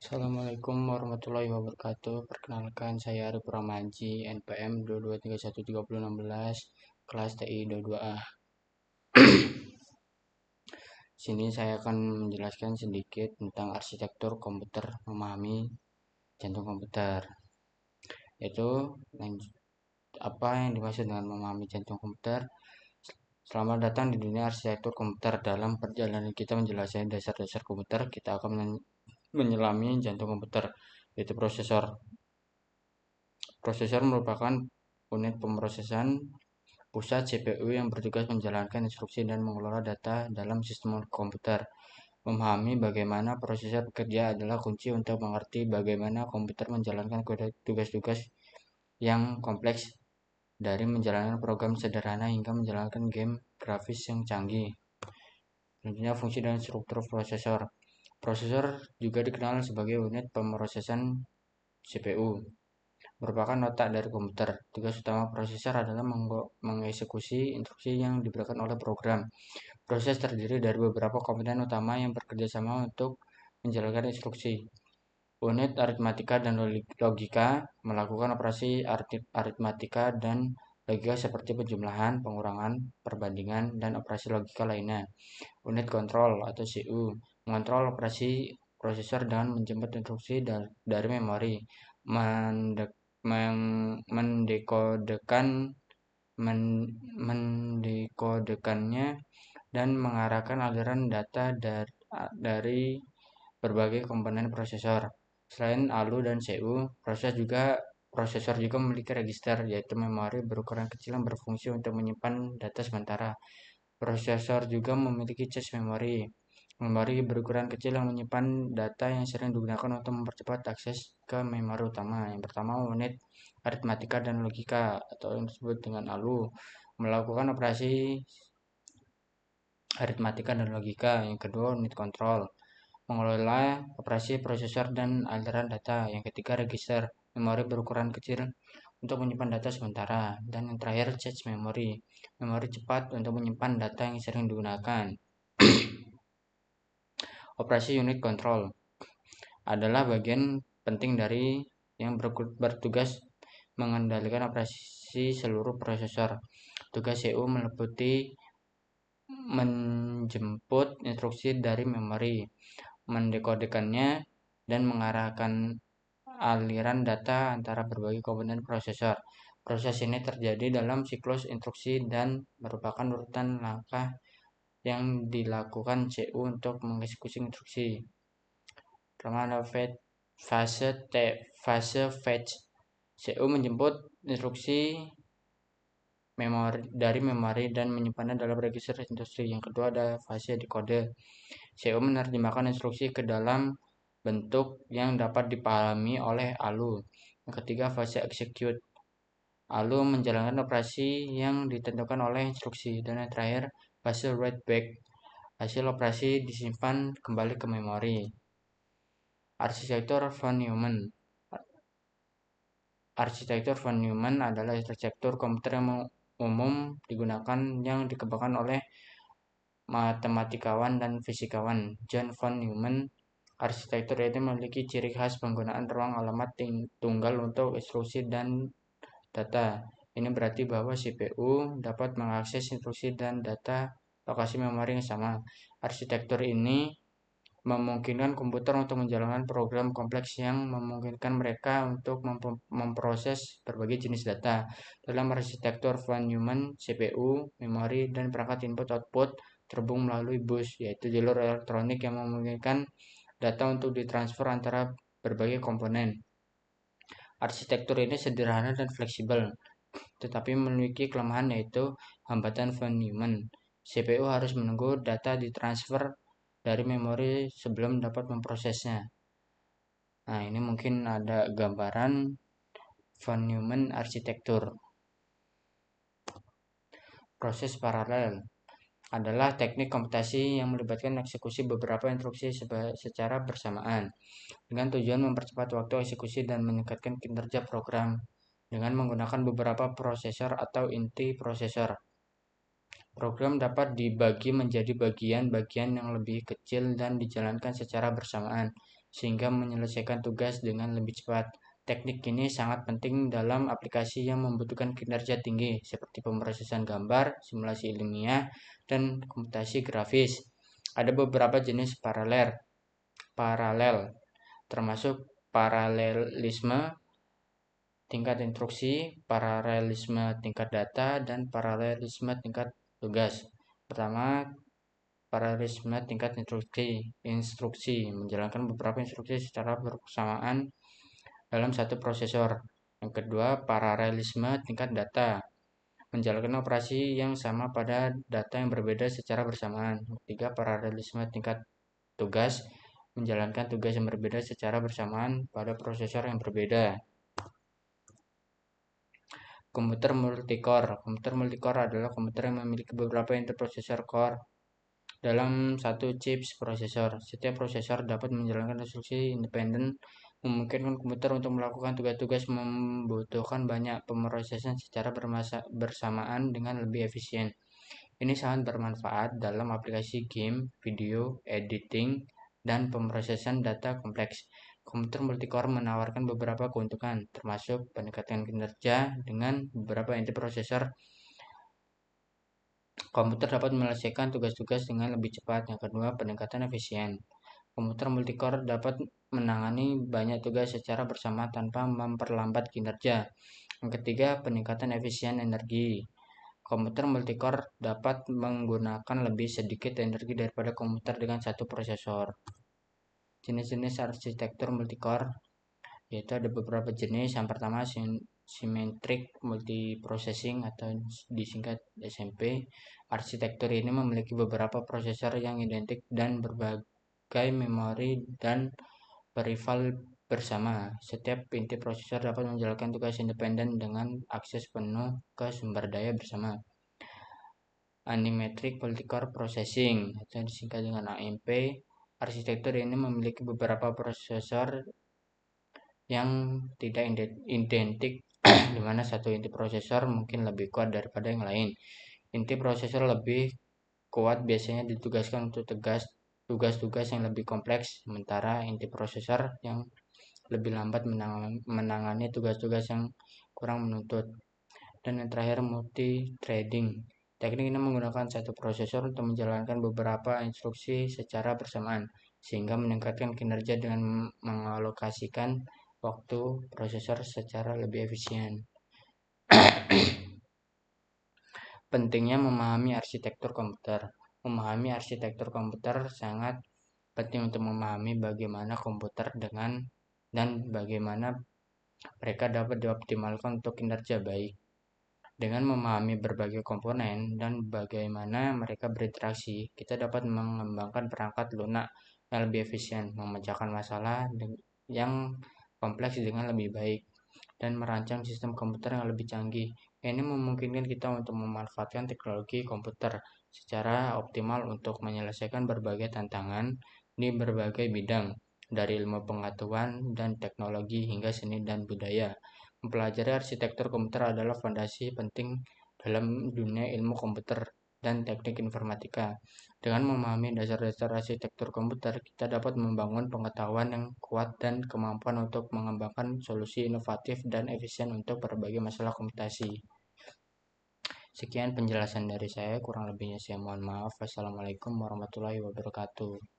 Assalamualaikum warahmatullahi wabarakatuh. Perkenalkan, saya Arif Ramaji, NPM 22313016, kelas TI 22A. Sini saya akan menjelaskan sedikit tentang arsitektur komputer, memahami jantung komputer. Yaitu apa yang dimaksud dengan memahami jantung komputer? Selamat datang di dunia arsitektur komputer. Dalam perjalanan kita menjelaskan dasar-dasar komputer, kita akan menyelami jantung komputer, yaitu prosesor. Prosesor merupakan unit pemrosesan pusat CPU yang bertugas menjalankan instruksi dan mengelola data dalam sistem komputer. Memahami bagaimana prosesor bekerja adalah kunci untuk mengerti bagaimana komputer menjalankan tugas-tugas yang kompleks, dari menjalankan program sederhana hingga menjalankan game grafis yang canggih. Selanjutnya, fungsi dan struktur prosesor. Prosesor juga dikenal sebagai unit pemrosesan CPU, merupakan otak dari komputer. Tugas utama prosesor adalah mengeksekusi instruksi yang diberikan oleh program. Proses terdiri dari beberapa komponen utama yang bekerja sama untuk menjalankan instruksi. Unit aritmatika dan logika melakukan operasi aritmatika dan logika seperti penjumlahan, pengurangan, perbandingan, dan operasi logika lainnya. Unit kontrol atau CU mengontrol operasi prosesor dengan menjemput instruksi dari memori, mendekodekannya, dan mengarahkan aliran data dari berbagai komponen prosesor. Selain ALU dan CU, prosesor juga memiliki register, yaitu memori berukuran kecil yang berfungsi untuk menyimpan data sementara. Prosesor juga memiliki cache memori. Memori berukuran kecil yang menyimpan data yang sering digunakan untuk mempercepat akses ke memori utama. Yang pertama, unit aritmatika dan logika atau yang disebut dengan ALU melakukan operasi aritmatika dan logika. Yang kedua, unit kontrol mengelola operasi prosesor dan aliran data. Yang ketiga, register memori berukuran kecil untuk menyimpan data sementara. Dan yang terakhir, cache memori cepat untuk menyimpan data yang sering digunakan. Operasi unit kontrol adalah bagian penting dari yang bertugas mengendalikan operasi seluruh prosesor. Tugas CU meliputi menjemput instruksi dari memori, mendekodekannya, dan mengarahkan aliran data antara berbagai komponen prosesor. Proses ini terjadi dalam siklus instruksi dan merupakan urutan langkah yang dilakukan CU untuk mengeksekusi instruksi. Pertama, fase fetch. CU menjemput instruksi dari memori dan menyimpannya dalam register instruksi. Yang kedua ada fase decode. CU menerjemahkan instruksi ke dalam bentuk yang dapat dipahami oleh ALU. Yang ketiga, fase execute. ALU menjalankan operasi yang ditentukan oleh instruksi. Dan yang terakhir, fase write back. Hasil operasi disimpan kembali ke memori. Arsitektur von Neumann. Arsitektur von Neumann adalah arsitektur komputer yang umum digunakan yang dikembangkan oleh matematikawan dan fisikawan John von Neumann. Arsitektur ini memiliki ciri khas penggunaan ruang alamat tunggal untuk instruksi dan data. Ini berarti bahwa CPU dapat mengakses instruksi dan data lokasi memori yang sama. Arsitektur ini memungkinkan komputer untuk menjalankan program kompleks yang memungkinkan mereka untuk memproses berbagai jenis data. Dalam arsitektur von Neumann, CPU, memori, dan perangkat input-output terhubung melalui bus, yaitu jalur elektronik yang memungkinkan data untuk ditransfer antara berbagai komponen. Arsitektur ini sederhana dan fleksibel, tetapi memiliki kelemahan, yaitu hambatan von Neumann. CPU harus menunggu data ditransfer dari memori sebelum dapat memprosesnya. Nah, ini mungkin ada gambaran von Neumann arsitektur. Proses paralel adalah teknik komputasi yang melibatkan eksekusi beberapa instruksi secara bersamaan dengan tujuan mempercepat waktu eksekusi dan meningkatkan kinerja program dengan menggunakan beberapa prosesor atau inti prosesor. Program dapat dibagi menjadi bagian-bagian yang lebih kecil dan dijalankan secara bersamaan. sehingga menyelesaikan tugas dengan lebih cepat. Teknik ini sangat penting dalam aplikasi yang membutuhkan kinerja tinggi, seperti pemrosesan gambar, simulasi ilmiah, dan komputasi grafis. Ada beberapa jenis paralel, termasuk paralelisme tingkat instruksi, paralelisme tingkat data, dan paralelisme tingkat tugas. Pertama, paralelisme tingkat instruksi menjalankan beberapa instruksi secara bersamaan dalam satu prosesor. Yang kedua, paralelisme tingkat data menjalankan operasi yang sama pada data yang berbeda secara bersamaan. Yang ketiga, paralelisme tingkat tugas menjalankan tugas yang berbeda secara bersamaan pada prosesor yang berbeda. Komputer multicore. Komputer multicore adalah komputer yang memiliki beberapa inti prosesor core dalam satu chips prosesor. Setiap prosesor dapat menjalankan instruksi independen, memungkinkan komputer untuk melakukan tugas-tugas membutuhkan banyak pemrosesan secara bersamaan dengan lebih efisien. Ini sangat bermanfaat dalam aplikasi game, video, editing, dan pemrosesan data kompleks. Komputer multicore menawarkan beberapa keuntungan, termasuk peningkatan kinerja dengan beberapa inti prosesor. Komputer dapat menyelesaikan tugas-tugas dengan lebih cepat. Yang kedua, peningkatan efisien. Komputer multicore dapat menangani banyak tugas secara bersama tanpa memperlambat kinerja. Yang ketiga, peningkatan efisien energi. Komputer multicore dapat menggunakan lebih sedikit energi daripada komputer dengan satu prosesor. Jenis-jenis arsitektur multicore yaitu ada beberapa jenis. Yang pertama, symmetric multiprocessing atau disingkat SMP. Arsitektur ini memiliki beberapa prosesor yang identik dan berbagai memori dan peripheral bersama. Setiap inti prosesor dapat menjalankan tugas independen dengan akses penuh ke sumber daya bersama. Asymmetric multicore processing atau disingkat dengan AMP. Arsitektur ini memiliki beberapa prosesor yang tidak identik di mana satu inti prosesor mungkin lebih kuat daripada yang lain. Inti prosesor lebih kuat biasanya ditugaskan untuk tugas-tugas yang lebih kompleks, sementara inti prosesor yang lebih lambat menangani tugas-tugas yang kurang menuntut. Dan yang terakhir, multi-threading. Teknik ini menggunakan satu prosesor untuk menjalankan beberapa instruksi secara bersamaan, sehingga meningkatkan kinerja dengan mengalokasikan waktu prosesor secara lebih efisien. Pentingnya memahami arsitektur komputer. Memahami arsitektur komputer sangat penting untuk memahami bagaimana komputer dan bagaimana mereka dapat dioptimalkan untuk kinerja baik. Dengan memahami berbagai komponen dan bagaimana mereka berinteraksi, kita dapat mengembangkan perangkat lunak yang lebih efisien, memecahkan masalah yang kompleks dengan lebih baik, dan merancang sistem komputer yang lebih canggih. Ini memungkinkan kita untuk memanfaatkan teknologi komputer secara optimal untuk menyelesaikan berbagai tantangan di berbagai bidang, dari ilmu pengetahuan dan teknologi hingga seni dan budaya. Mempelajari arsitektur komputer adalah fondasi penting dalam dunia ilmu komputer dan teknik informatika. Dengan memahami dasar-dasar arsitektur komputer, kita dapat membangun pengetahuan yang kuat dan kemampuan untuk mengembangkan solusi inovatif dan efisien untuk berbagai masalah komputasi. Sekian penjelasan dari saya, kurang lebihnya saya mohon maaf. Wassalamualaikum warahmatullahi wabarakatuh.